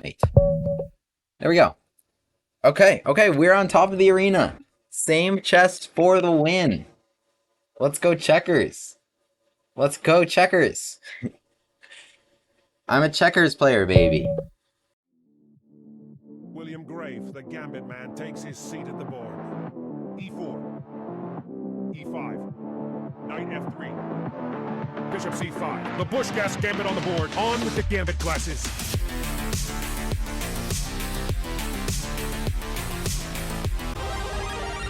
Mate. There we go. Okay, we're on top of the arena. Same chest for the win. Let's go checkers. Let's go checkers. I'm a checkers player, baby. William Grave, the Gambit man, takes his seat at the board. E4. E5. Knight F3. Bishop C5. The Busch-Gass Gambit on the board. On with the Gambit classes.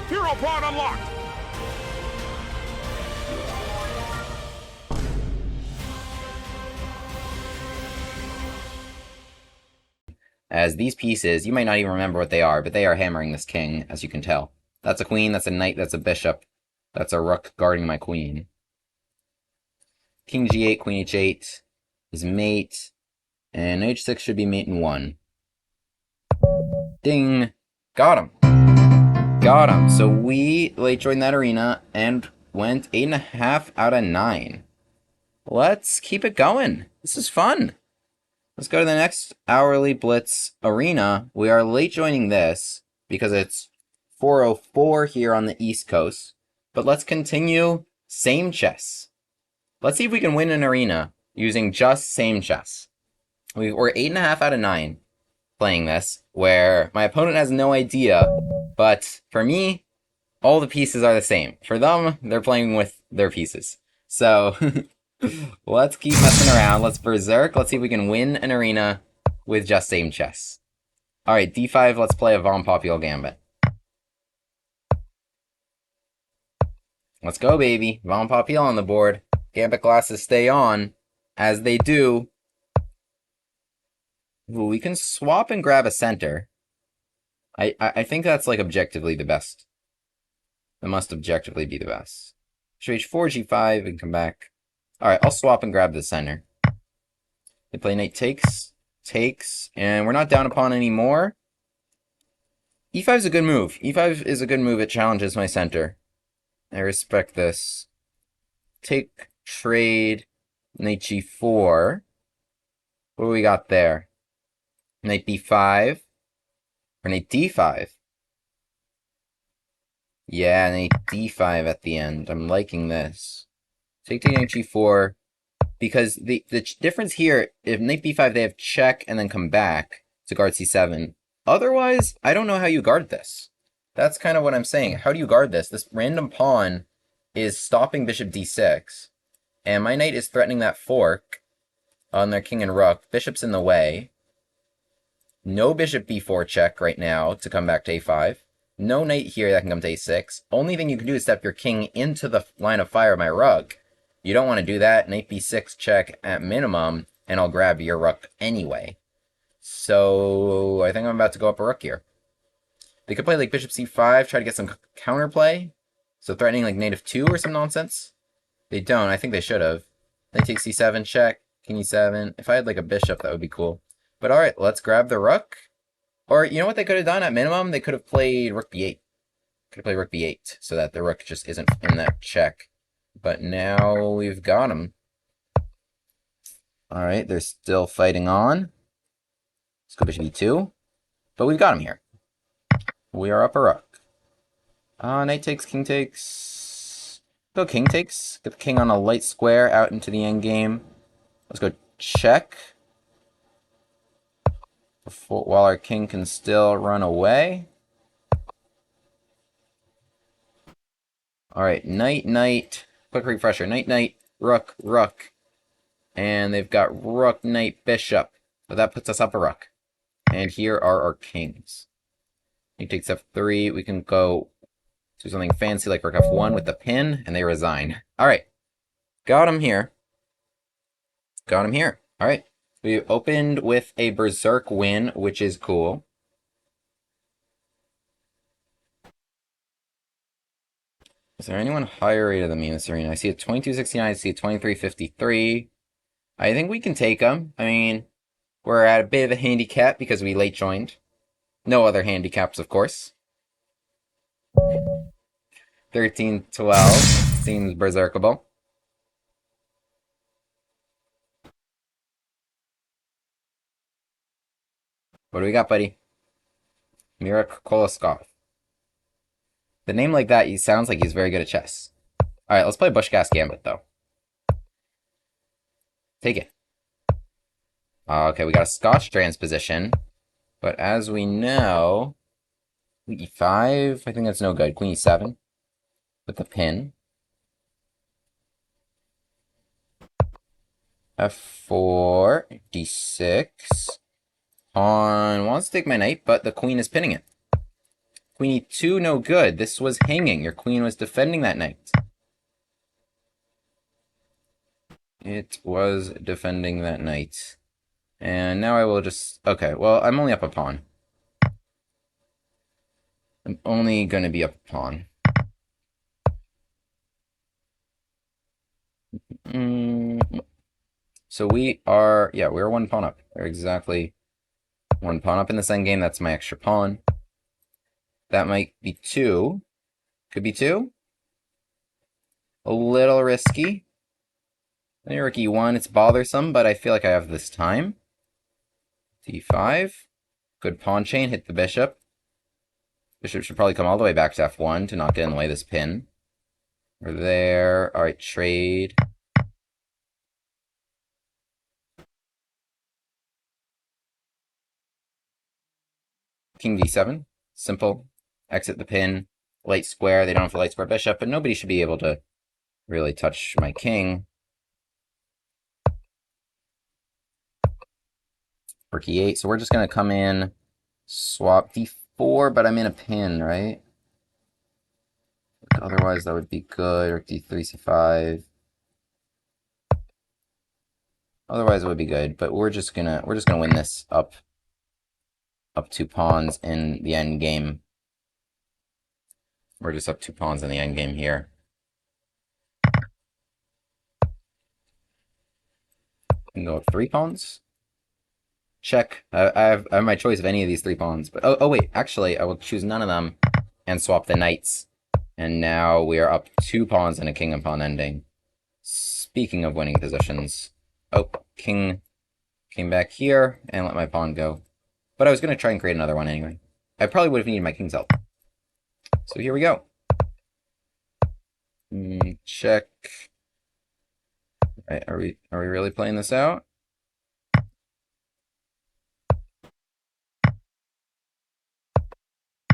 Hero pawn unlocked. As these pieces, you might not even remember what they are, but they are hammering this king, as you can tell. That's a queen, that's a knight, that's a bishop. That's a rook guarding my queen. King G8, Queen H8 is mate, and H6 should be mate in 1. Ding! Got him! Got him! So we late joined that arena and went 8.5 out of 9. Let's keep it going. This is fun. Let's go to the next hourly blitz arena. We are late joining this because it's 4:04 here on the East Coast. But let's continue same chess. Let's see if we can win an arena using just same chess. We're 8.5 out of 9 playing this, where my opponent has no idea, but for me, all the pieces are the same. For them, they're playing with their pieces. So, let's keep messing around. Let's berserk. Let's see if we can win an arena with just same chess. Alright, d5, let's play a Von Popular Gambit. Let's go, baby. Von Popular on the board. Gambit glasses stay on, as they do. Ooh, we can swap and grab a center. I think that's, like, objectively the best. It must objectively be the best. Should H4, G5, and come back. Alright, I'll swap and grab the center. They play knight takes, and we're not down a pawn anymore. E5 is a good move. E5 is a good move. It challenges my center. I respect this. Take, trade, knight G4. What do we got there? Knight B5. Or knight D5. Yeah, knight D5 at the end. I'm liking this. Take knight G4. Because the difference here, if knight B5, they have check and then come back to guard C7. Otherwise, I don't know how you guard this. That's kind of what I'm saying. How do you guard this? This random pawn is stopping bishop d6. And my knight is threatening that fork on their king and rook. Bishop's in the way. No bishop b4 check right now to come back to a5. No knight here that can come to a6. Only thing you can do is step your king into the line of fire of my rook. You don't want to do that. Knight b6 check at minimum, and I'll grab your rook anyway. So I think I'm about to go up a rook here. They could play like bishop c5, try to get some counterplay. So threatening like knight f2 or some nonsense. They don't. I think they should have. Knight takes c7, check. King e7. If I had like a bishop, that would be cool. But alright, let's grab the rook. Or you know what they could have done at minimum? They could have played rook b8. Could have played rook b8 so that the rook just isn't in that check. But now we've got him. Alright, they're still fighting on. Let's go bishop e2. But we've got him here. We are up a rook. Knight takes, king takes. Go king takes. Get the king on a light square out into the endgame. Let's go check. While our king can still run away. Alright, knight, knight. Quick refresher. Knight, knight, rook, rook. And they've got rook, knight, bishop. So that puts us up a rook. And here are our kings. Knight takes f3. We can go do something fancy like rook f1 with the pin, and they resign. Alright. Got him here. Got him here. Alright. We opened with a berserk win, which is cool. Is there anyone higher rated than me in this arena? I see a 2269, I see a 2353. I think we can take them. I mean, we're at a bit of a handicap because we late joined. No other handicaps, of course. 1312 seems berserkable. What do we got, buddy? Mira Koloskov. The name like that, he sounds like he's very good at chess. Alright, let's play Busch-Gass Gambit, though. Take it. Okay, we got a Scotch transposition. But as we know... E5? I think that's no good. Queen E7. With the pin. F4. D6. Pawn wants to take my knight, but the queen is pinning it. Queen E2, no good. This was hanging. Your queen was defending that knight. It was defending that knight. And now I will just... Okay, well, I'm only up a pawn. I'm only going to be up a pawn. So we are... Yeah, we're one pawn up. We're exactly one pawn up in this endgame. That's my extra pawn. That might be 2. Could be 2. A little risky. Rook E1, it's bothersome, but I feel like I have this time. D5. Good pawn chain, hit the bishop. Bishop should probably come all the way back to F1 to not get in the way of this pin. We're there. Alright, trade. King D7. Simple. Exit the pin. Light square. They don't have to light square bishop, but nobody should be able to really touch my king. Rook E8. So we're just going to come in, swap D4, but I'm in a pin, right? Otherwise, that would be good. Rook D3, C5. Otherwise, it would be good, but we're just gonna win this up 2 pawns in the end game. We're just up 2 pawns in the end game here. We can go up 3 pawns. Check. I have my choice of any of these 3 pawns, but oh wait, actually, I will choose none of them and swap the knights. And now we are up 2 pawns in a king and pawn ending. Speaking of winning positions, oh, king came back here and let my pawn go. But I was going to try and create another one anyway. I probably would have needed my king's help. So here we go. Check. Right, are we really playing this out?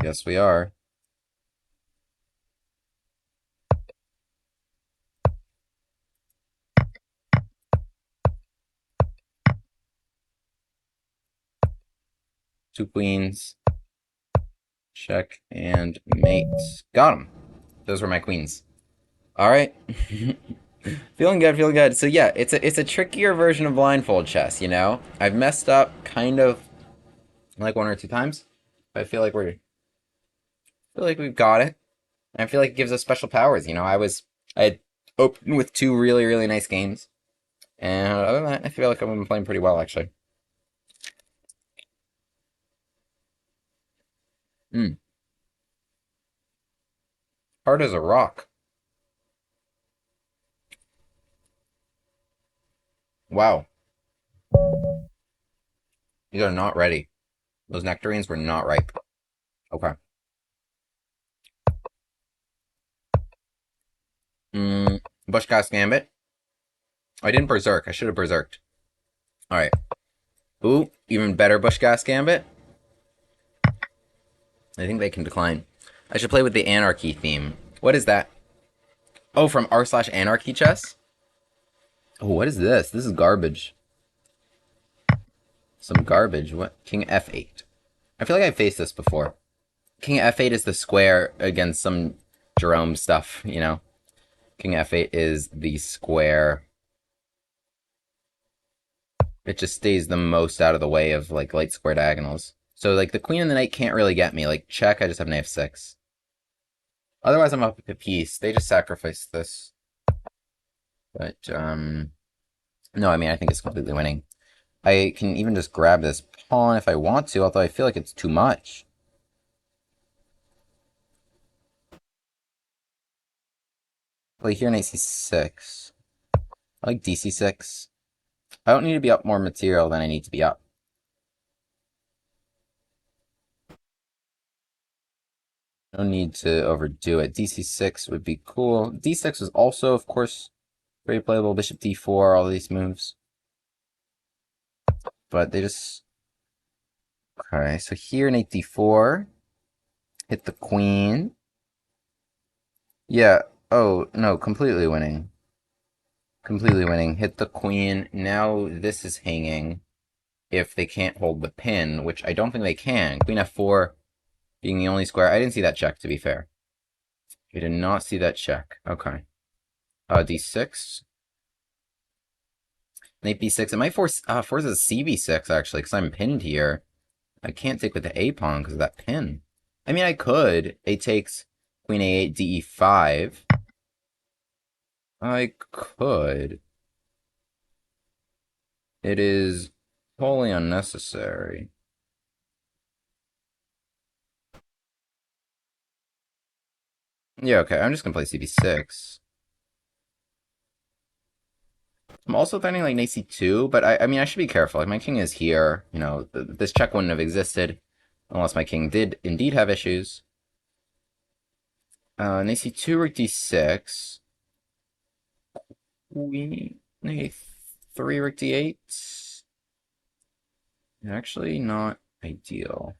Yes, we are. Two queens. Check and mate. Got him. Those were my queens. All right. Feeling good, feeling good. So yeah, it's a trickier version of blindfold chess, you know? I've messed up kind of like 1 or 2 times. But I feel like we've got it. And I feel like it gives us special powers, you know? I had opened with 2 really, really nice games. And other than that, I feel like I've been playing pretty well, actually. Hard as a rock. Wow. These are not ready. Those nectarines were not ripe. Okay. Busch-Gass Gambit. I didn't berserk. I should have berserked. Alright. Ooh, even better Busch-Gass Gambit. I think they can decline. I should play with the Anarchy theme. What is that? Oh, from r/Anarchy chess? Oh, what is this? This is garbage. Some garbage. What? King F8. I feel like I've faced this before. King F8 is the square against some Jerome stuff, you know? King F8 is the square. It just stays the most out of the way of, like, light square diagonals. So, like, the queen and the knight can't really get me. Like, check, I just have knight f6. Otherwise, I'm up a piece. They just sacrificed this. But, no, I mean, I think it's completely winning. I can even just grab this pawn if I want to, although I feel like it's too much. Play here, knight c6. I like dc6. I don't need to be up more material than I need to be up. No need to overdo it. DC6 would be cool. D6 is also, of course, very playable. Bishop D4, all these moves. But they just... Okay, so here knight D4. Hit the queen. Yeah, oh, no, completely winning. Completely winning. Hit the queen. Now this is hanging if they can't hold the pin, which I don't think they can. Queen F4 being the only square. I didn't see that check, to be fair. I did not see that check. Okay. D6. Knight B6. It might force forces CB6, actually, because I'm pinned here. I can't take with the A pawn because of that pin. I mean, I could. It takes Queen A8, DE5. I could. It is wholly unnecessary. Yeah, okay, I'm just gonna play CB6. I'm also threatening like knight C2, but I mean, I should be careful. Like, my king is here. You know, this check wouldn't have existed unless my king did indeed have issues. Knight C2, rook D6. Knight 3, rook D8. Actually, not ideal.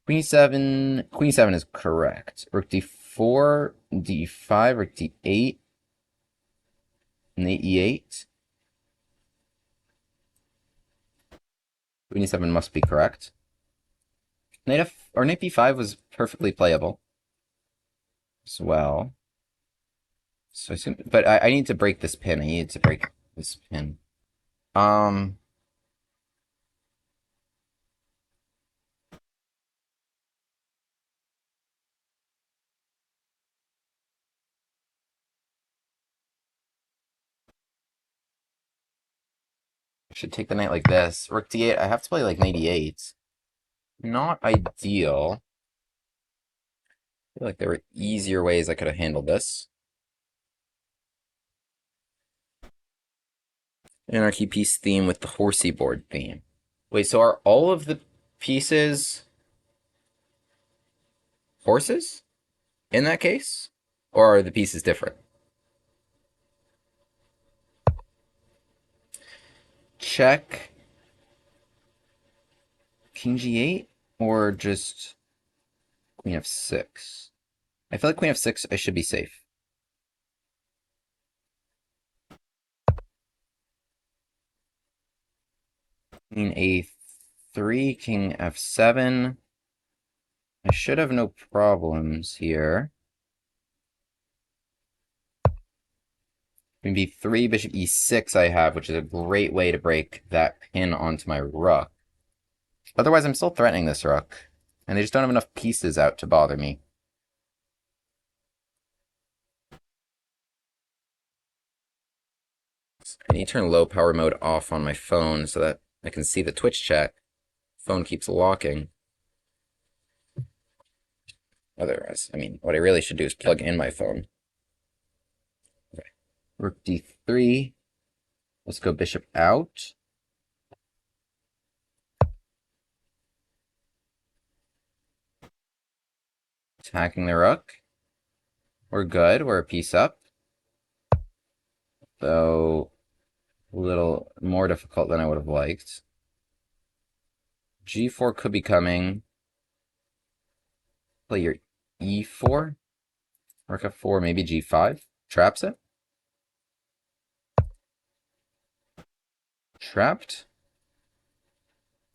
Queen 7 is correct. Rook D4, D5, rook D8, knight E8. Queen E7 must be correct. Knight B5 was perfectly playable as well. So but I need to break this pin. I need to break this pin. I should take the knight like this. Rook D8. I have to play like knight E8. Not ideal. I feel like there were easier ways I could have handled this. Anarchy piece theme with the horsey board theme. Wait, so are all of the pieces horses in that case? Or are the pieces different? Check King G8 or just Queen F6? I feel like Queen F6 I should be safe. Queen A3, King F7. I should have no problems here. Queen B3, Bishop E6 I have, which is a great way to break that pin onto my rook. Otherwise, I'm still threatening this rook, and they just don't have enough pieces out to bother me. I need to turn low power mode off on my phone so that I can see the Twitch chat. Phone keeps locking. Otherwise, I mean, what I really should do is plug in my phone. Okay. Rook D3. Let's go bishop out. Attacking the rook. We're good. We're a piece up. Though a little more difficult than I would have liked. G4 could be coming. Play your E4. Rook F4, maybe G5. Traps it. Trapped.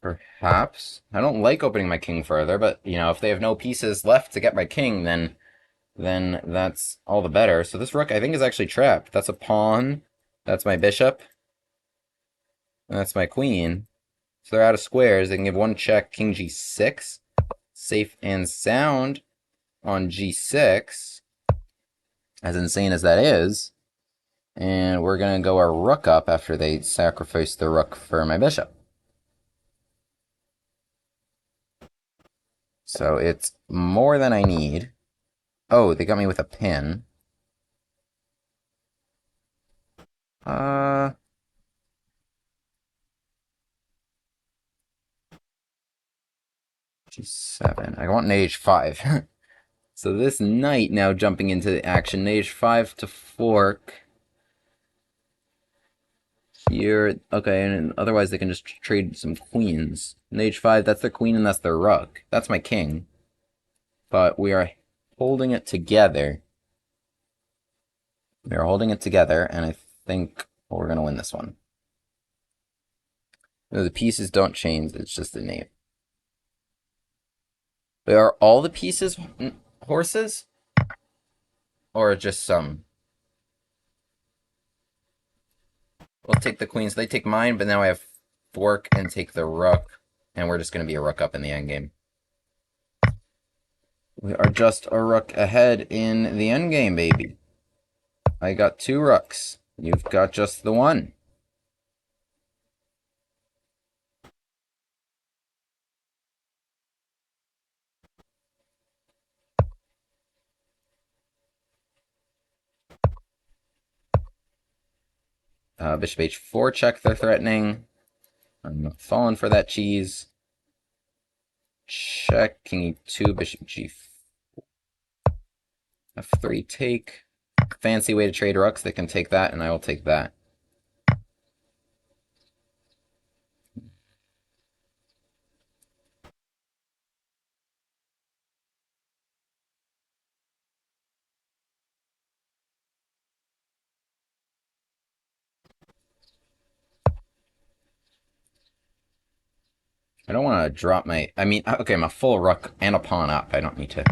Perhaps. I don't like opening my king further, but, you know, if they have no pieces left to get my king, then that's all the better. So this rook, I think, is actually trapped. That's a pawn. That's my bishop. And that's my queen. So they're out of squares. They can give one check, king G6. Safe and sound on G6. As insane as that is. And we're going to go our rook up after they sacrifice the rook for my bishop. So it's more than I need. Oh, they got me with a pin. G7. I want knight h5. So this knight now jumping into the action. Knight h5 to fork. Here, okay, and otherwise they can just trade some queens. Knight h5, that's their queen and that's their rook. That's my king. But we are holding it together. We are holding it together, and I think we're going to win this one. No, the pieces don't change, it's just the name. But are all the pieces horses? Or just some? We'll take the queens. They take mine, but now I have fork and take the rook. And we're just going to be a rook up in the endgame. We are just a rook ahead in the endgame, baby. I got 2 rooks. You've got just the one. Bishop h4 check, they're threatening. I'm not falling for that cheese. Check, king e2, bishop g4. f3 take. Fancy way to trade rooks. They can take that, and I will take that. I don't want to drop my... I mean, okay, I'm a full rook and a pawn up. I don't need to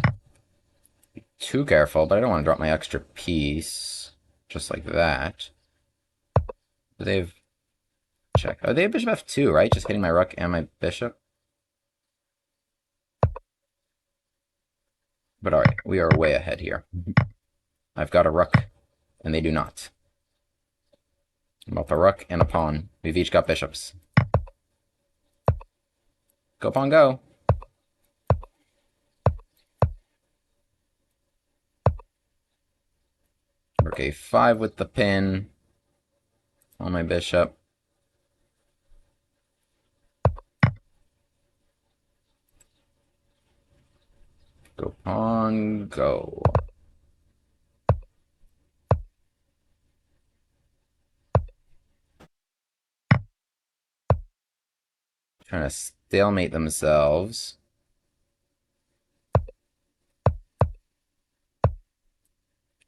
be too careful, but I don't want to drop my extra piece. Just like that. Do they have... Check. Oh, they have bishop f2, right? Just hitting my rook and my bishop. But alright, we are way ahead here. I've got a rook, and they do not. Both a rook and a pawn. We've each got bishops. Go pawn go. Rook a5 with the pin on my bishop. Go pawn go. Trying to stalemate themselves.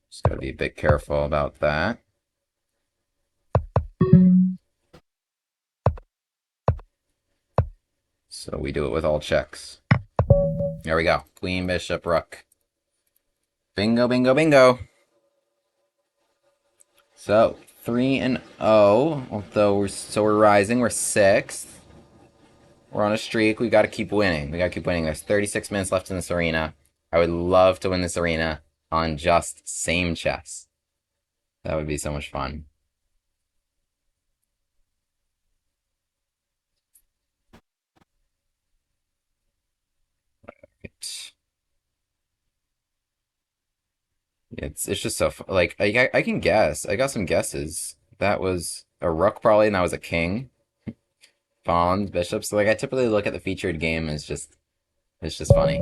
Just gotta be a bit careful about that. So we do it with all checks. There we go. Queen, bishop, rook. Bingo, bingo, bingo. So 3-0. Although we're rising. We're 6th. We're on a streak. We got to keep winning. We got to keep winning. There's 36 minutes left in this arena. I would love to win this arena on just same chess. That would be so much fun. It's just so like I can guess. I got some guesses. That was a rook probably, and that was a king. Pawns, bishops. So like I typically look at the featured game as it's just funny.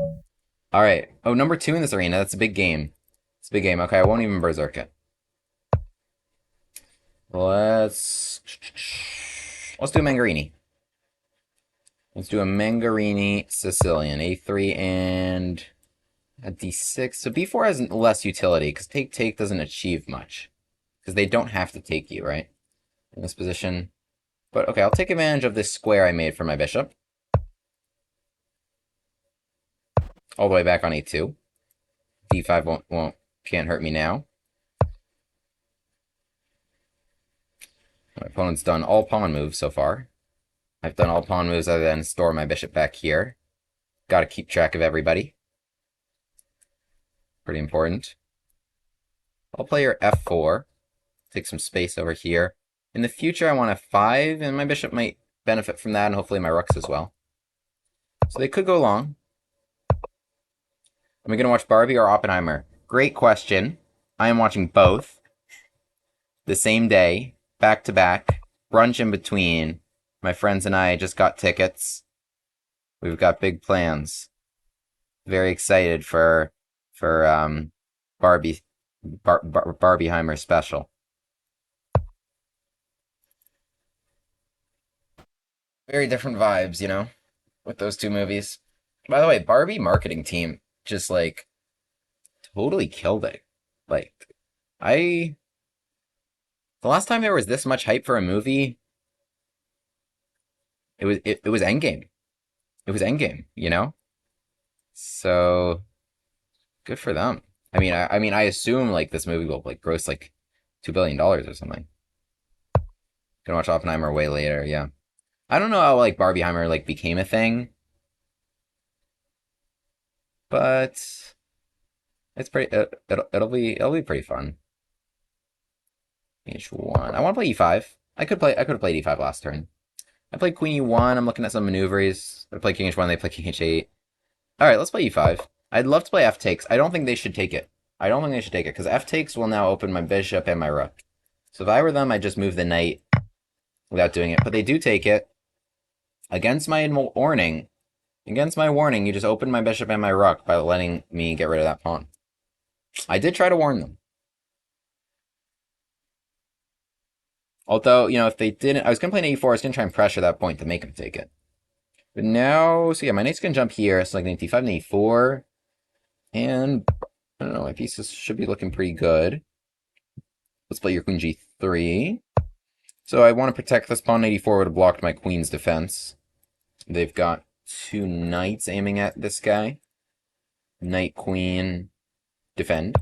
All right. Oh, number 2 in this arena. That's a big game. It's a big game. Okay, I won't even berserk it. Let's do a Mangarini. Let's do a Mangarini Sicilian. A3 and a d6. So b4 has less utility because take doesn't achieve much. Because they don't have to take you, right? In this position. But okay, I'll take advantage of this square I made for my bishop. All the way back on a2. d5 can't hurt me now. My opponent's done all pawn moves so far. I've done all pawn moves other than store my bishop back here. Gotta keep track of everybody. Pretty important. I'll play your f4. Take some space over here. In the future, I want f5, and my bishop might benefit from that, and hopefully my rooks as well. So they could go long. Am I going to watch Barbie or Oppenheimer? Great question. I am watching both. The same day, back to back, brunch in between. My friends and I just got tickets. We've got big plans. Very excited for Barbie Barbieheimer special. Very different vibes, you know, with those two movies. By the way, Barbie marketing team just like totally killed it. Like I the last time there was this much hype for a movie, it was Endgame. It was Endgame, you know? So good for them. I assume like this movie will like gross like $2 billion or something. Gonna watch Oppenheimer way later, yeah. I don't know how like Barbieheimer like became a thing, but it's pretty. It'll be pretty fun. H1. I want to play E5. I could have played E5 last turn. I played Queen E1. I'm looking at some maneuvers. I play King H1. They play King H8. All right, let's play E5. I'd love to play F takes. I don't think they should take it. I don't think they should take it because F takes will now open my bishop and my rook. So if I were them, I'd just move the knight without doing it. But they do take it. Against my warning, you just opened my bishop and my rook by letting me get rid of that pawn. I did try to warn them. Although, you know, if they didn't, I was going to play an e4, I was going to try and pressure that point to make them take it. But now, so yeah, my knight's going to jump here, so like knight d5, knight e4, and, I don't know, my pieces should be looking pretty good. Let's play your queen g3. So I want to protect this pawn. Knight e4 would have blocked my queen's defense. They've got two knights aiming at this guy. Knight, queen, defend.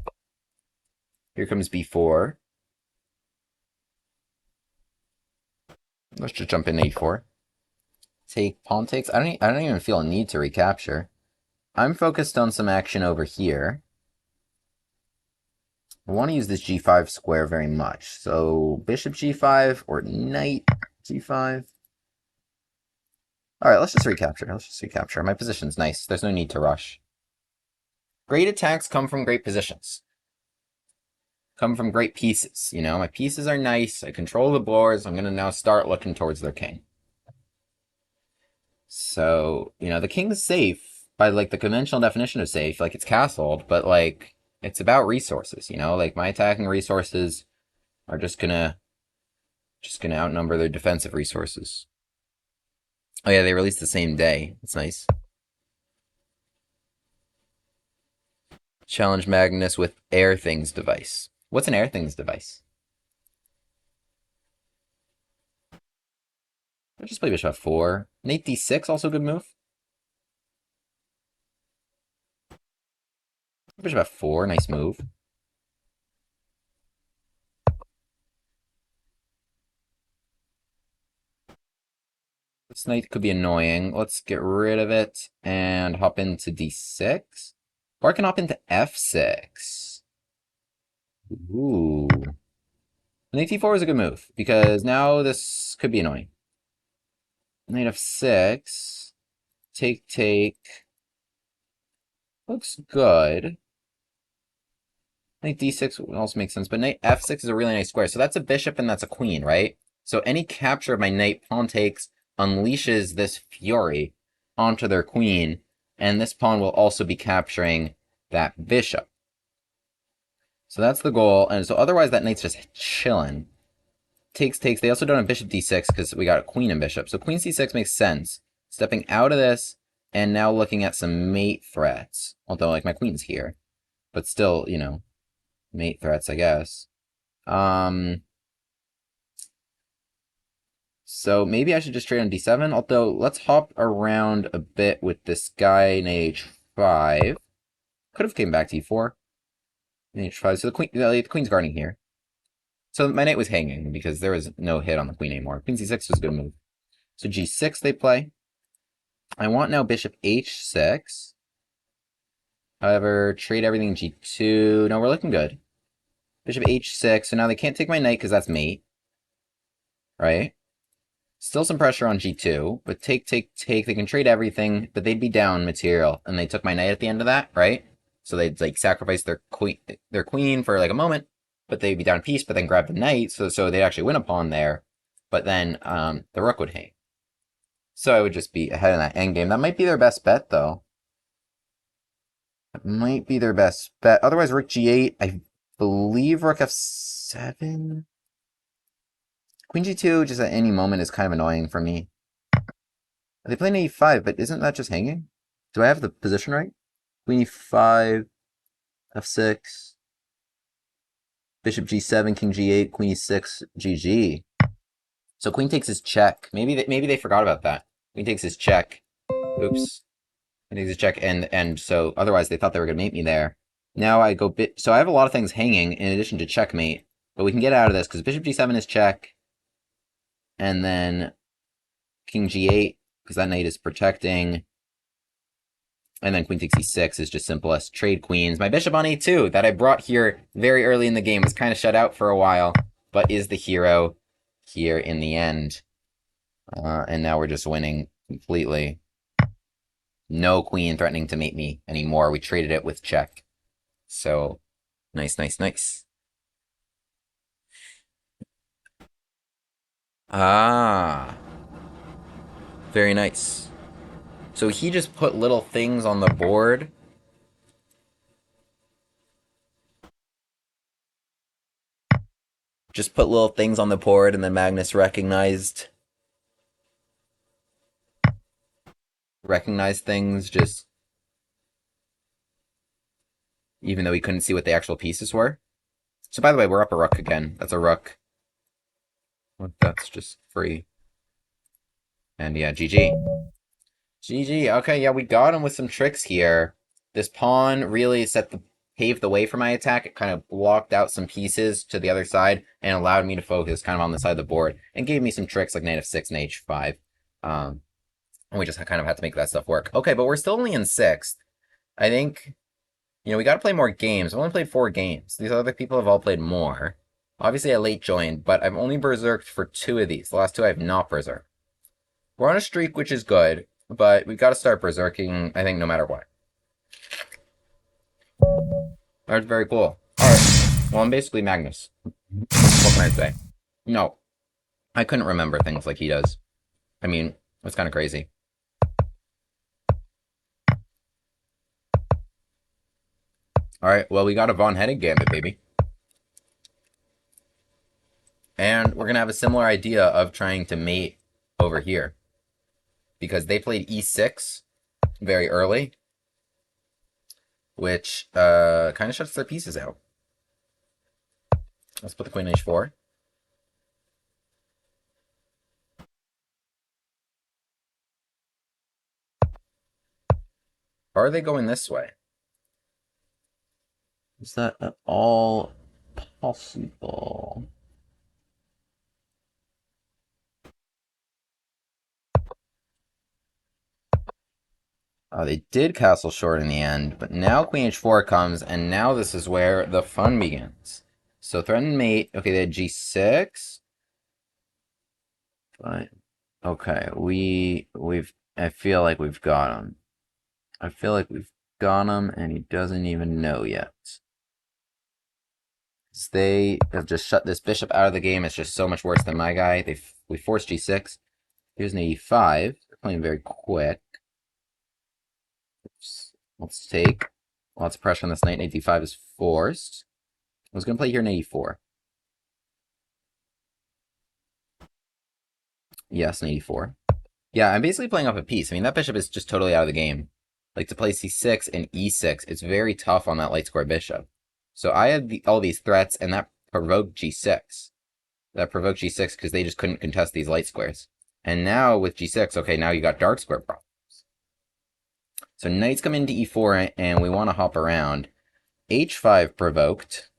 Here comes b4. Let's just jump in a4. Take pawn takes. I don't even feel a need to recapture. I'm focused on some action over here. I want to use this g5 square very much. So bishop g5 or knight g5. All right, let's just recapture. My position's nice. There's no need to rush. Great attacks come from great positions. Come from great pieces, you know? My pieces are nice. I control the boards. I'm going to now start looking towards their king. So, you know, the king's safe by, like, the conventional definition of safe. Like, it's castled, but, like, it's about resources, you know? Like, my attacking resources are just gonna outnumber their defensive resources. Oh yeah, they released the same day. That's nice. Challenge Magnus with Air Things device. What's an Air Things device? I'll just play bishop 4. Knight d6, also a good move. Bishop f4, nice move. This knight could be annoying. Let's get rid of it and hop into d6. Or I can hop into f6. Ooh. Knight d4 is a good move, because now this could be annoying. Knight f6. Take. Looks good. Knight d6 also makes sense, but knight f6 is a really nice square. So that's a bishop and that's a queen, right? So any capture of my knight pawn takes unleashes this fury onto their queen, and this pawn will also be capturing that bishop. So that's the goal, and so otherwise that knight's just chilling. Takes. They also don't have bishop d6 because we got a queen and bishop. So queen c6 makes sense. Stepping out of this, and now looking at some mate threats. Although, like, my queen's here. But still, you know, mate threats, I guess. So maybe I should just trade on d7. Although, let's hop around a bit with this guy in h5. Could have came back to e4. In h5. So the queen's guarding here. So my knight was hanging because there was no hit on the queen anymore. Queen c6 was a good move. So g6 they play. I want now bishop h6. However, trade everything g2. No, we're looking good. Bishop h6. So now they can't take my knight because that's mate. Right? Still some pressure on g2. But take. They can trade everything, but they'd be down material. And they took my knight at the end of that, right? So they'd like sacrifice their queen for like a moment. But they'd be down piece, but then grab the knight. So they'd actually win a pawn there. But then the rook would hang. So I would just be ahead in that endgame. That might be their best bet, though. That might be their best bet. Otherwise, rook g8. I believe rook f7. Queen g2 just at any moment is kind of annoying for me. They play e5, but isn't that just hanging? Do I have the position right? Queen e5, f6, bishop g7, king g8, queen e6, gg. So queen takes his check. Maybe they forgot about that. Queen takes his check. Oops. Queen takes his check, and so otherwise they thought they were gonna mate me there. Now I go so I have a lot of things hanging in addition to checkmate, but we can get out of this because bishop g7 is check, and then king g8 because that knight is protecting. And then queen takes e6 is just simplest. Trade queens. My bishop on a2 that I brought here very early in the game was kind of shut out for a while, but is the hero here in the end. And now we're just winning completely. No queen threatening to mate me anymore. We traded it with check. So, nice, nice, nice. Ah. Very nice. So he just put little things on the board. Just put little things on the board, and then Magnus recognized things just even though he couldn't see what the actual pieces were. So by the way, we're up a rook again. That's a rook. That's just free. And yeah, GG. GG. Okay, yeah, we got him with some tricks here. This pawn really paved the way for my attack. It kind of blocked out some pieces to the other side and allowed me to focus kind of on the side of the board and gave me some tricks like knight f6 and h5. And we just kind of had to make that stuff work. Okay, but we're still only in 6th. I think, we got to play more games. I've only played 4 games. These other people have all played more. Obviously, I late joined, but I've only berserked for 2 of these. The last 2 I have not berserked. We're on a streak, which is good, but we've got to start berserking, I think, no matter what. That's very cool. Alright, well, I'm basically Magnus. What can I say? No, I couldn't remember things like he does. I mean, it's kind of crazy. Alright, well, we got a Von Hennig Gambit, baby. And we're going to have a similar idea of trying to mate over here. Because they played e6 very early, which kind of shuts their pieces out. Let's put the queen h4. Are they going this way? Is that at all possible? Oh, they did castle short in the end, but now queen h4 comes, and now this is where the fun begins. So threatened mate. Okay, they had g6. But okay, I feel like we've got him. I feel like we've got him, and he doesn't even know yet. They have just shut this bishop out of the game. It's just so much worse than my guy. We forced g6. Here's an e5. They're playing very quick. Oops. Let's take lots of pressure on this knight. Knight d5 is forced. I was going to play here knight e4. Yes, knight e4. Yeah, I'm basically playing off a piece. I mean, that bishop is just totally out of the game. Like, to play c6 and e6, it's very tough on that light square bishop. So I had all these threats, and that provoked g6. That provoked g6 because they just couldn't contest these light squares. And now with g6, okay, now you got dark square problems. So knights come into e4, and we want to hop around. h5 provoked.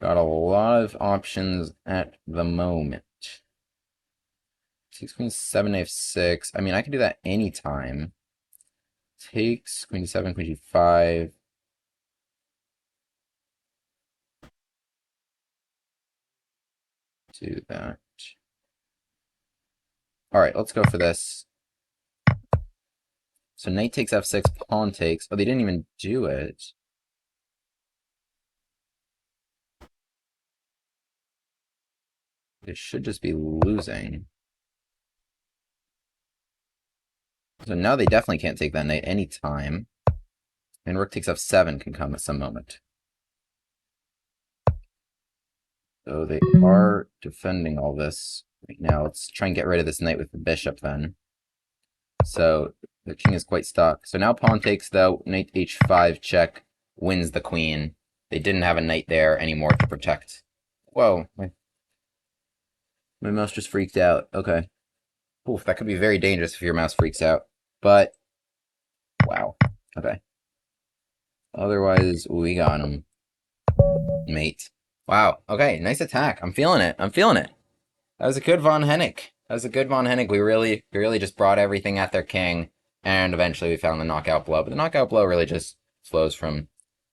Got a lot of options at the moment. 6 queen 7 f6. I mean, I can do that anytime. Takes queen d7, queen g5. Do that. Alright, let's go for this. So knight takes f6, pawn takes. Oh, they didn't even do it. They should just be losing. So now they definitely can't take that knight anytime. And rook takes f7 can come at some moment. So they are defending all this right now. Let's try and get rid of this knight with the bishop then. So the king is quite stuck. So now pawn takes, though. Knight h5 check wins the queen. They didn't have a knight there anymore to protect. Whoa. My mouse just freaked out. Okay. Oof, that could be very dangerous if your mouse freaks out. But, wow. Okay. Otherwise, we got him. Mate. Wow. Okay, nice attack. I'm feeling it. I'm feeling it. That was a good Von Hennig. That was a good Von Hennig. We really just brought everything at their king, and eventually we found the knockout blow. But the knockout blow really just flows from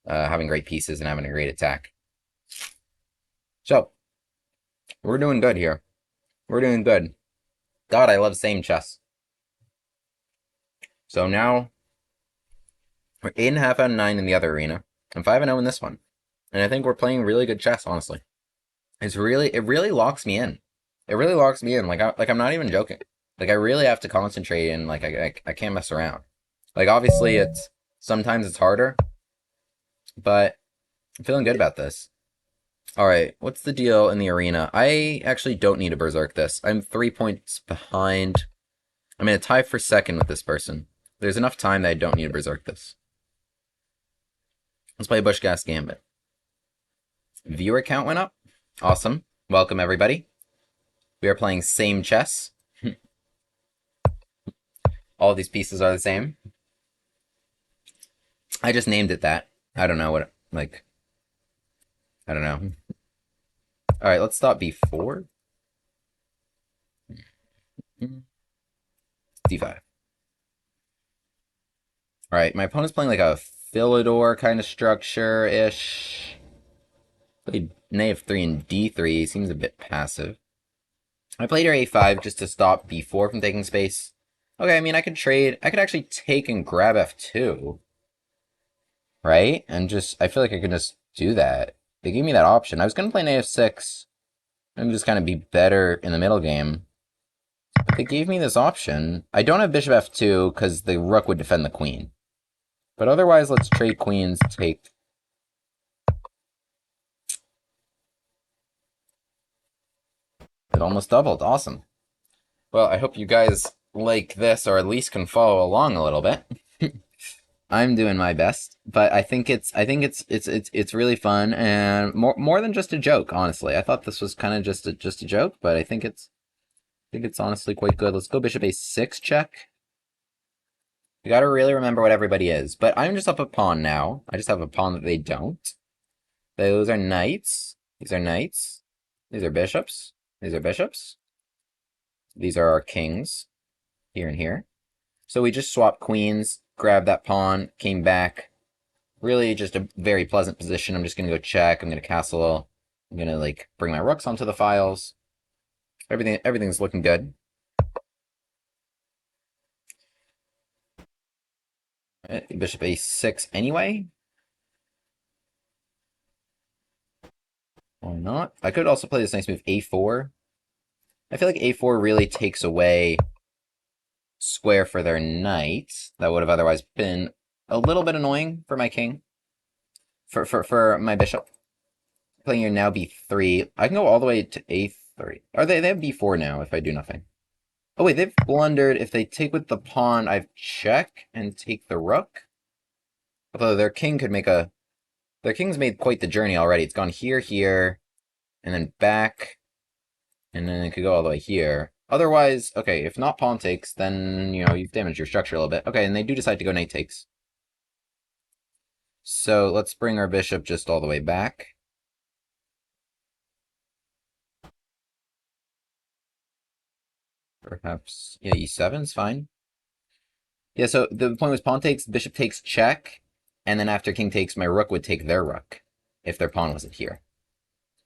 having great pieces and having a great attack. So, we're doing good here. We're doing good. God, I love same chess. So now, we're 8.5 out of 9 in the other arena. I'm 5-0 in this one. And I think we're playing really good chess, honestly. It really locks me in. It really locks me in. Like I'm not even joking. Like, I really have to concentrate and, like, I can't mess around. Like, obviously, sometimes it's harder. But I'm feeling good about this. Alright, what's the deal in the arena? I actually don't need to berserk this. I'm 3 points behind. I'm in a tie for second with this person. There's enough time that I don't need to berserk this. Let's play Busch-Gass Gambit. Viewer count went up. Awesome. Welcome, everybody. We are playing same chess. All these pieces are the same. I just named it that. I don't know what, like, I don't know. Alright, let's stop b4. d5. Alright, my opponent's playing like a Philidor kind of structure-ish. Played knave 3 and d3. Seems a bit passive. I played her a5 just to stop b4 from taking space. Okay, I mean, I could trade. I could actually take and grab f2. Right? And just, I feel like I can just do that. They gave me that option. I was going to play knave 6 and just kind of be better in the middle game. But they gave me this option. I don't have bishop f2 because the rook would defend the queen. But otherwise, let's trade queens, take... It almost doubled. Awesome. Well, I hope you guys like this, or at least can follow along a little bit. I'm doing my best, but I think it's really fun and more than just a joke. Honestly, I thought this was kind of just a joke, but I think it's honestly quite good. Let's go bishop a6 check. You gotta really remember what everybody is. But I'm just up a pawn now. I just have a pawn that they don't. Those are knights. These are knights. These are bishops. These are bishops. These are our kings. Here and here. So we just swapped queens, grabbed that pawn, came back. Really just a very pleasant position. I'm just gonna go check. I'm gonna castle. I'm gonna, like, bring my rooks onto the files. Everything's looking good. Bishop a6 anyway. Why not? I could also play this nice move a4. I feel like a4 really takes away square for their knight. That would have otherwise been a little bit annoying for my king. For my bishop. Playing here now b3. I can go all the way to a3. Or they have b4 now if I do nothing. Oh wait, they've blundered. If they take with the pawn, I check and take the rook. Although their king could make a... Their king's made quite the journey already. It's gone here, here, and then back, and then it could go all the way here. Otherwise, okay, if not pawn takes, then, you know, you've damaged your structure a little bit. Okay, and they do decide to go knight takes. So let's bring our bishop just all the way back. Perhaps, yeah, e7's fine. Yeah, so the point was pawn takes, bishop takes, check, and then after king takes, my rook would take their rook, if their pawn wasn't here.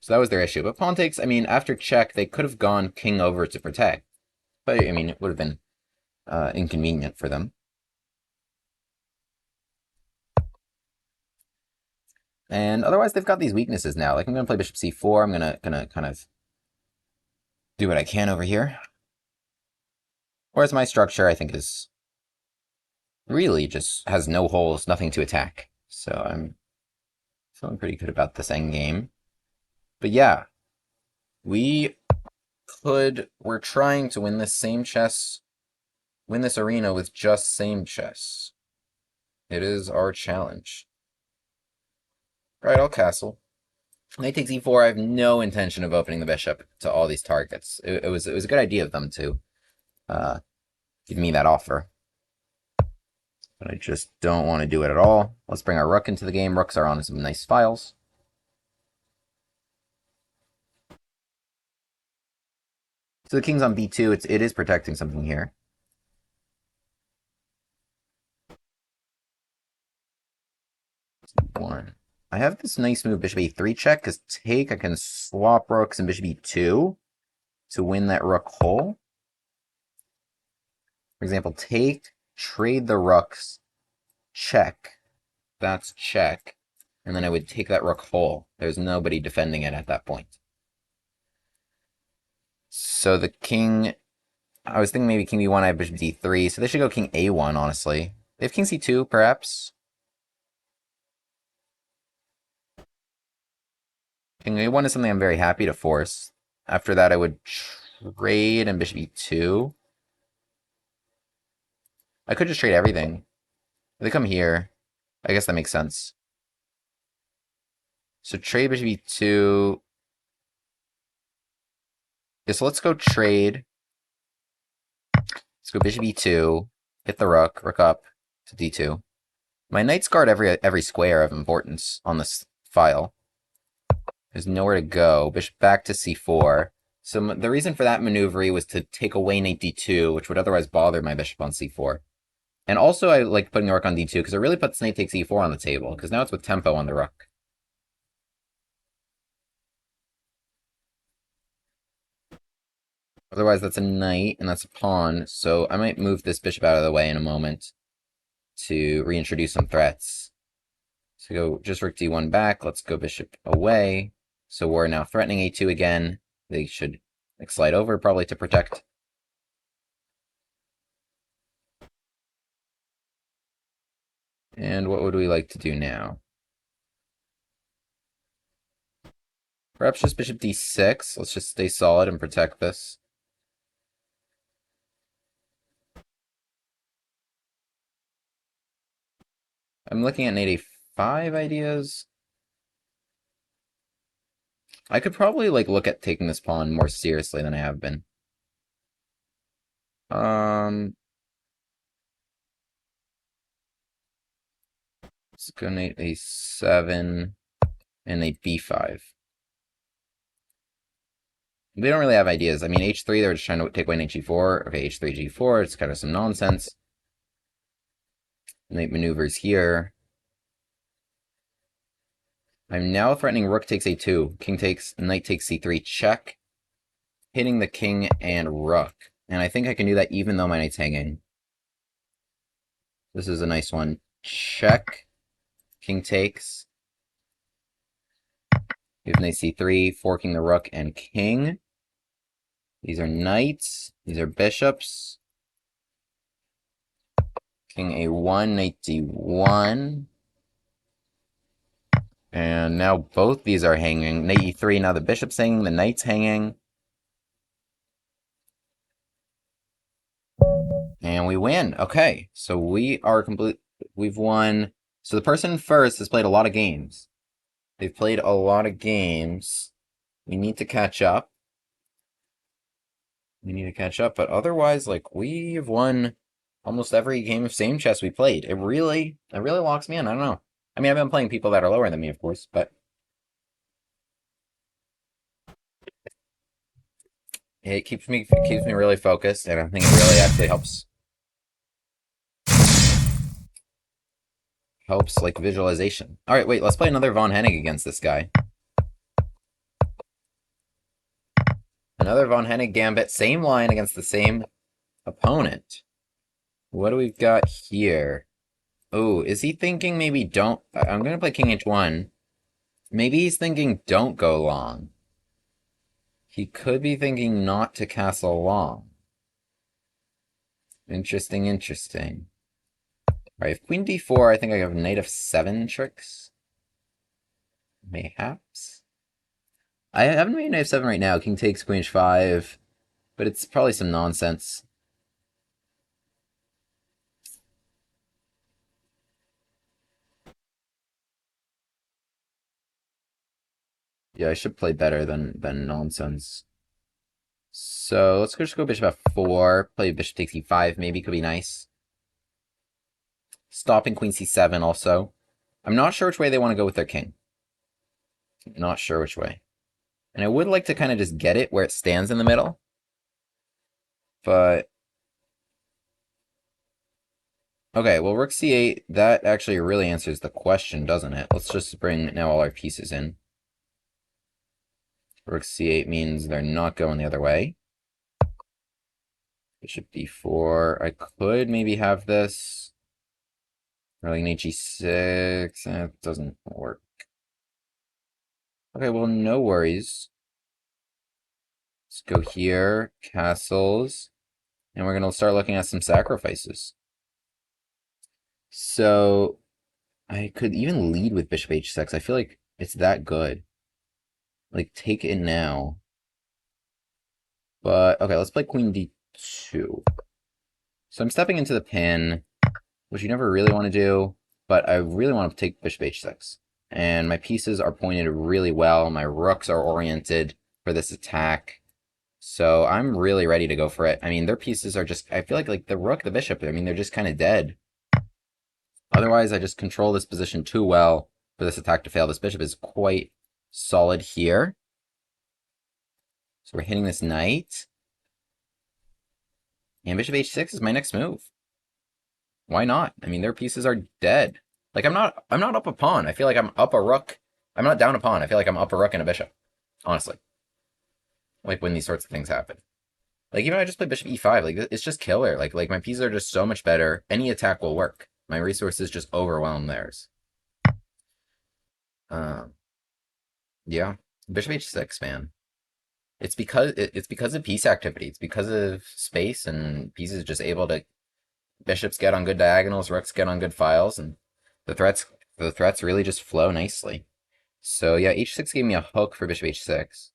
So that was their issue. But pawn takes, I mean, after check, they could have gone king over to protect. But, I mean, it would have been inconvenient for them. And otherwise, they've got these weaknesses now. Like, I'm going to play bishop c4. I'm gonna kind of do what I can over here. Whereas my structure, I think, is really just has no holes, nothing to attack. So I'm feeling pretty good about this endgame. But yeah, we're trying to win this win this arena with just same chess. It is our challenge. Alright, I'll castle. Knight takes e4. I have no intention of opening the bishop to all these targets. It was a good idea of them to give me that offer. But I just don't want to do it at all. Let's bring our rook into the game. Rooks are on some nice files. So the king's on b2. It is protecting something here. One. I have this nice move, bishop a3 check, because take, I can swap rooks and bishop e2 to win that rook hole. For example, take, trade the rooks, check. That's check. And then I would take that rook hole. There's nobody defending it at that point. So the king... I was thinking maybe king b1, I have bishop d3, so they should go king a1, honestly. They have king c2, perhaps? King a1 is something I'm very happy to force. After that, I would trade and bishop e2. I could just trade everything. If they come here, I guess that makes sense. So trade bishop e2. Yeah, so let's go trade. Let's go bishop e2. Hit the rook. Rook up to d2. My knights guard every square of importance on this file. There's nowhere to go. Bishop back to c4. So the reason for that maneuver was to take away knight d2, which would otherwise bother my bishop on c4. And also I like putting the rook on d2 because it really puts knight takes e4 on the table, because now it's with tempo on the rook. Otherwise that's a knight, and that's a pawn, so I might move this bishop out of the way in a moment to reintroduce some threats. So go just rook d1 back, let's go bishop away. So we're now threatening a2 again. They should like slide over probably to protect. And what would we like to do now? Perhaps just bishop d6. Let's just stay solid and protect this. I'm looking at knight a5 ideas. I could probably like look at taking this pawn more seriously than I have been. Let's go knight a7 and knight b5. They don't really have ideas. I mean, h3, they're just trying to take away knight g4. Okay, h3, g4, it's kind of some nonsense. Knight maneuvers here. I'm now threatening rook takes a2. King takes, knight takes c3, check. Hitting the king and rook. And I think I can do that even though my knight's hanging. This is a nice one. Check. King takes. We have knight c3, forking the rook and king. These are knights. These are bishops. King a1, knight d1. And now both these are hanging. Knight e3, now the bishop's hanging, the knight's hanging. And we win. Okay, so we are complete. We've won. So the person first has played a lot of games. They've played a lot of games. We need to catch up. But otherwise, like, we have won almost every game of same chess we played. It really locks me in. I don't know. I mean, I've been playing people that are lower than me, of course, but it keeps me really focused, and I think it really actually helps like visualization. All right, wait, let's play another Von Hennig against this guy. Another Von Hennig Gambit, same line against the same opponent. What do we got here? Oh, is he thinking maybe don't... I'm going to play King H1. Maybe he's thinking don't go long. He could be thinking not to castle long. Interesting. Alright, if queen d4, I think I have knight f7 tricks. Mayhaps. I haven't made knight f7 right now. King takes queen h5, but it's probably some nonsense. Yeah, I should play better than nonsense. So let's just go bishop f4, play bishop takes e5, maybe could be nice. Stopping queen c7 also. I'm not sure which way they want to go with their king. Not sure which way. And I would like to kind of just get it where it stands in the middle. But... okay, well, rook c8, that actually really answers the question, doesn't it? Let's just bring now all our pieces in. Rook c8 means they're not going the other way. Bishop d4. I could maybe have this. Or like knight g6. It doesn't work. Okay, well, no worries. Let's go here. Castles. And we're going to start looking at some sacrifices. So, I could even lead with bishop h6. I feel like it's that good. Like, take it now. But, okay, let's play queen d2. So I'm stepping into the pin, which you never really want to do, but I really want to take bishop h6. And my pieces are pointed really well. My rooks are oriented for this attack. So I'm really ready to go for it. I mean, their pieces are just, I feel like the rook, the bishop, I mean, they're just kind of dead. Otherwise, I just control this position too well for this attack to fail. This bishop is quite solid here. So we're hitting this knight. And bishop h6 is my next move. Why not? I mean, their pieces are dead. Like, I'm not up a pawn. I feel like I'm up a rook. I'm not down a pawn. I feel like I'm up a rook and a bishop. Honestly. Like, when these sorts of things happen. Like, even if I just play bishop e5, like, it's just killer. Like my pieces are just so much better. Any attack will work. My resources just overwhelm theirs. Yeah. Bishop h6, man. It's because of piece activity. It's because of space and pieces just able to... bishops get on good diagonals, rooks get on good files, and the threats really just flow nicely. So yeah, h6 gave me a hook for bishop h6.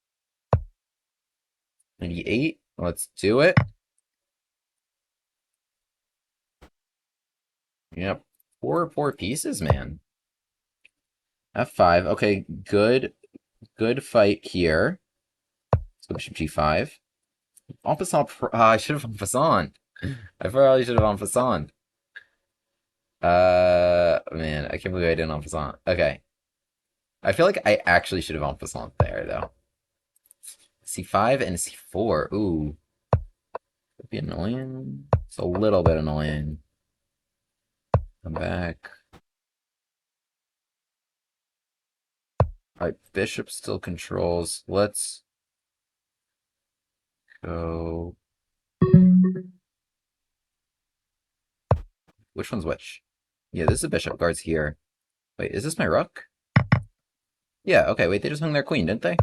Knight e8, let's do it. Yep, poor pieces, man. f5, okay, good fight here. Let's go bishop g5. En passant, I should have en passant. I probably should have en passant. Man, I can't believe I didn't en passant. Okay. I feel like I actually should have en passant there, though. c5 and c4. Ooh. Could be annoying. It's a little bit annoying. Come back. Alright, bishop still controls. Let's go. Which one's which? Yeah, this is a bishop. Guards here. Wait, is this my rook? Yeah, okay, wait, they just hung their queen, didn't they?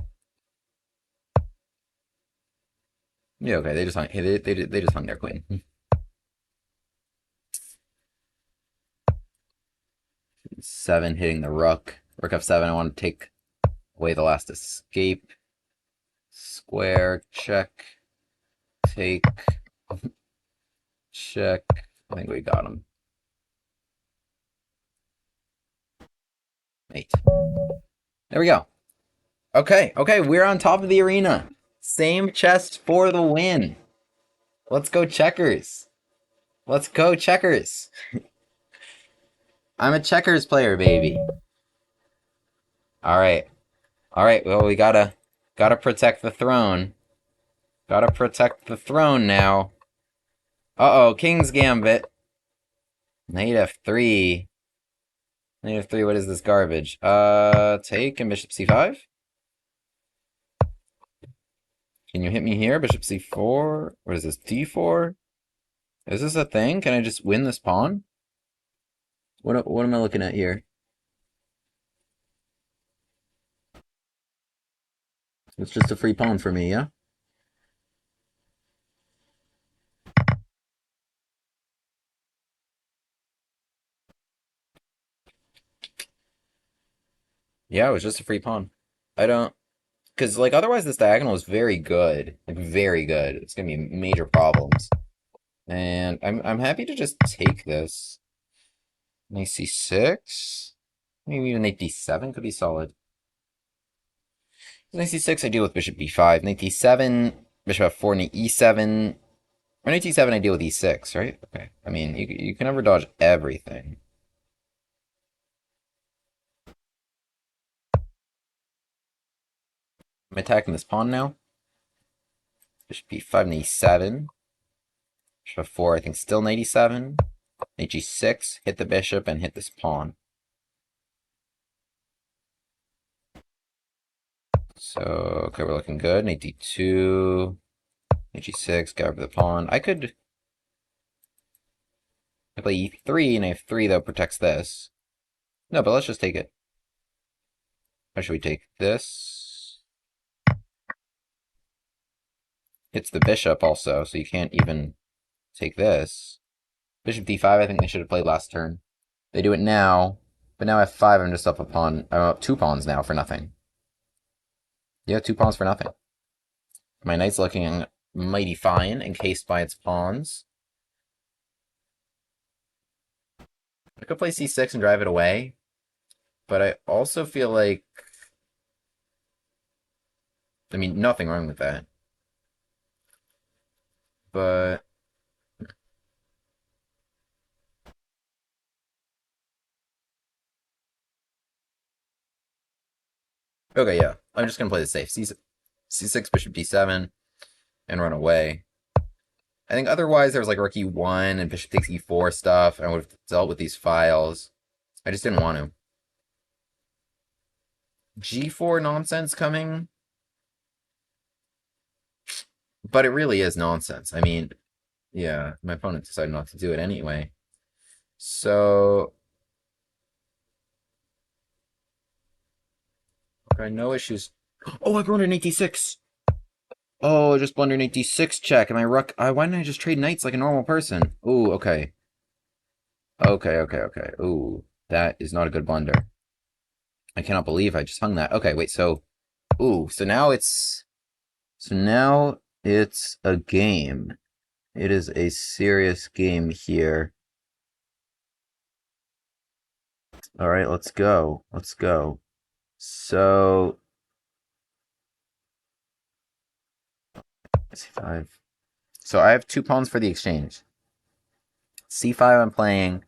Yeah, okay, they just hung, they just hung their queen. 7 hitting the rook. Rook f7, I want to take away the last escape. Square, check. Take. Check. I think we got him. Mate. There we go. Okay, we're on top of the arena. Same chest for the win. Let's go checkers. Let's go checkers. I'm a checkers player, baby. Alright. Alright, well, we gotta protect the throne. Gotta protect the throne now. Uh-oh, King's Gambit. Knight f3. Knight f3, what is this garbage? Take and bishop c5? Can you hit me here? Bishop c4? What is this, d4? Is this a thing? Can I just win this pawn? What am I looking at here? It's just a free pawn for me, yeah? Yeah, it was just a free pawn. I don't... Because, like, otherwise this diagonal is very good. Like, very good. It's gonna be major problems. And I'm happy to just take this. Knight c6? Maybe even knight d7 could be solid. Knight c6, I deal with bishop b5. Knight d7, bishop f4, knight e7. Or knight d7, I deal with e6, right? Okay. I mean, you can never dodge everything. I'm attacking this pawn now. Bishop b5, knight e7. Bishop f4, I think still knight e7. Knight g6, hit the bishop and hit this pawn. So, okay, we're looking good. Knight d2, knight g6, get rid of the pawn. I play e3, and f3, though, protects this. No, but let's just take it. Or should we take this? Hits the bishop also, so you can't even take this. Bishop d5, I think they should have played last turn. They do it now, but now f5, I'm just up a pawn. I'm up 2 pawns now for nothing. Yeah, 2 pawns for nothing. My knight's looking mighty fine, encased by its pawns. I could play c6 and drive it away, but I also feel like... I mean, nothing wrong with that. But... okay, yeah. I'm just gonna play the safe. c6, bishop d7, and run away. I think otherwise there was like rook e1 and bishop takes e4 stuff, and I would have dealt with these files. I just didn't want to. g4 nonsense coming? But it really is nonsense. I mean, yeah, my opponent decided not to do it anyway. So... okay, no issues. Oh, I blundered knight d6! Oh, I just blundered knight d6 check, and my rook... why didn't I just trade knights like a normal person? Ooh, okay. Okay. Ooh, that is not a good blunder. I cannot believe I just hung that. Okay, wait, so... ooh, so now it's... so now it's a game. It is a serious game here. Alright, let's go. Let's go. So... c5. So I have 2 pawns for the exchange. c5 I'm playing...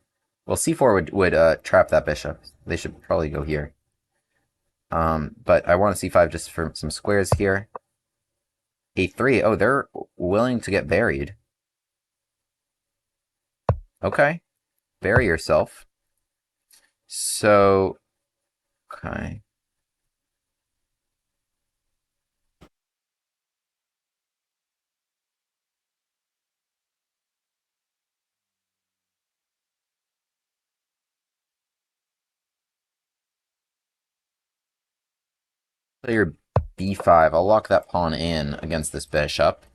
well, c4 would trap that bishop. They should probably go here. But I want a c5 just for some squares here. a3. Oh, they're willing to get buried. Okay. Bury yourself. So... okay. Play your b5. I'll lock that pawn in against this bishop.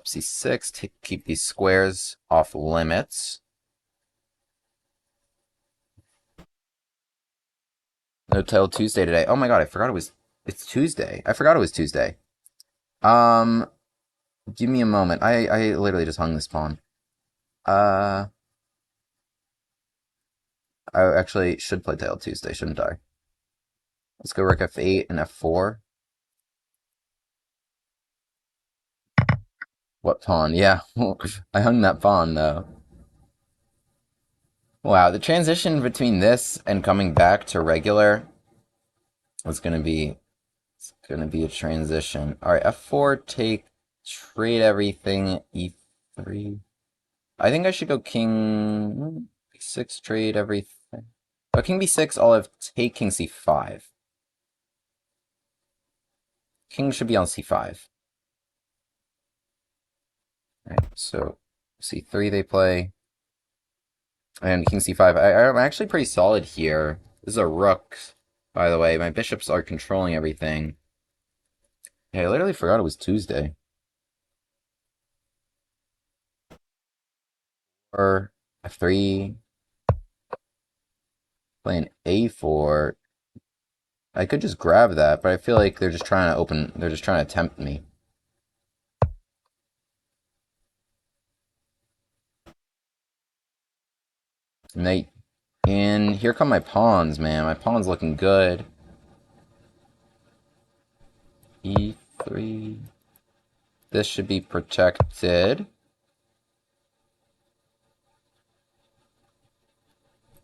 c6 to keep these squares off limits. No Tail Tuesday today. Oh my god, I forgot it was... it's Tuesday. I forgot it was Tuesday. Give me a moment. I literally just hung this pawn. I actually should play Tail Tuesday, shouldn't I? Let's go rook f8 and f4. What pawn? Yeah, I hung that pawn, though. Wow, the transition between this and coming back to regular was gonna be... it's gonna be a transition. Alright, f4, take, trade everything, e3. I think I should go king b6, trade everything. Oh, king b6, I'll have take king c5. King should be on c5. Alright, so c3 they play. And king c5. I'm actually pretty solid here. This is a rook, by the way. My bishops are controlling everything. Yeah, I literally forgot it was Tuesday. Or f3. Playing A4. I could just grab that, but I feel like they're just trying to tempt me. And here come my pawns, man. My pawn's looking good. E3. This should be protected.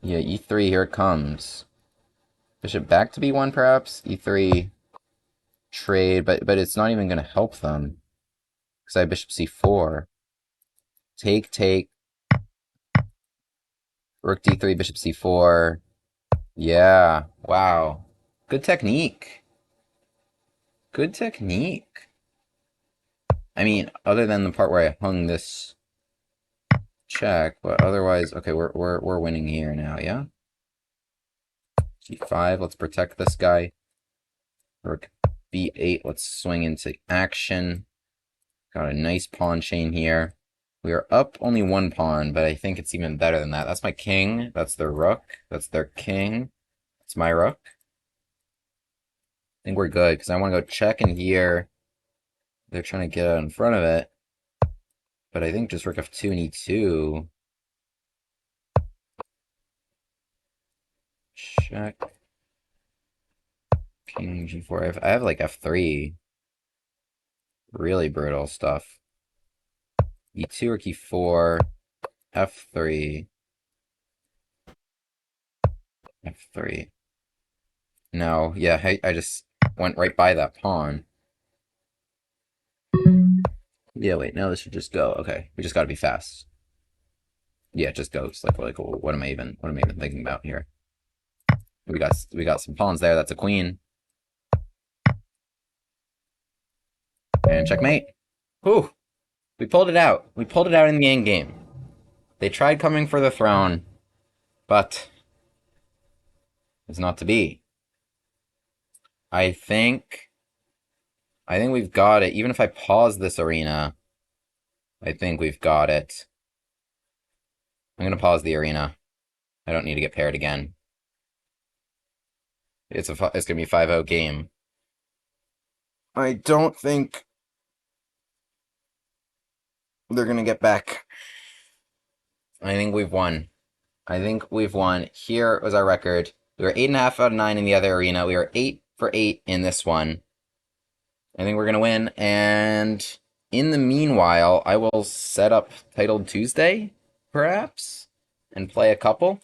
Yeah, E3, here it comes. Bishop back to B1, perhaps? E3 trade, but it's not even going to help them. Because I have bishop C4. Take. Rook D3, bishop C4. Yeah, wow. Good technique. Good technique. I mean, other than the part where I hung this check, but otherwise, okay, we're winning here now, yeah? G5, let's protect this guy. Rook B8, let's swing into action. Got a nice pawn chain here. We are up only one pawn, but I think it's even better than that. That's my king. That's their rook. That's their king. That's my rook. I think we're good, because I want to go check in here. They're trying to get out in front of it. But I think just rook f2 and e2. Check. King g4. I have like f3. Really brutal stuff. e2 or e4. f3. f3. No, yeah, I just went right by that pawn. Yeah, wait, no, this should just go. Okay, we just gotta be fast. Yeah, it just goes. Like what am I even thinking about here? We got some pawns there. That's a queen. And checkmate. Whew. We pulled it out. We pulled it out in the endgame. They tried coming for the throne, but it's not to be. I think we've got it. Even if I pause this arena, I think we've got it. I'm gonna pause the arena. I don't need to get paired again. It's gonna be a 5-0 game. I don't think they're gonna get back. I think we've won. I think we've won. Here was our record. We were 8.5 out of 9 in the other arena. We were 8 for 8 in this one. I think we're gonna win. And in the meanwhile, I will set up Titled Tuesday, perhaps, and play a couple.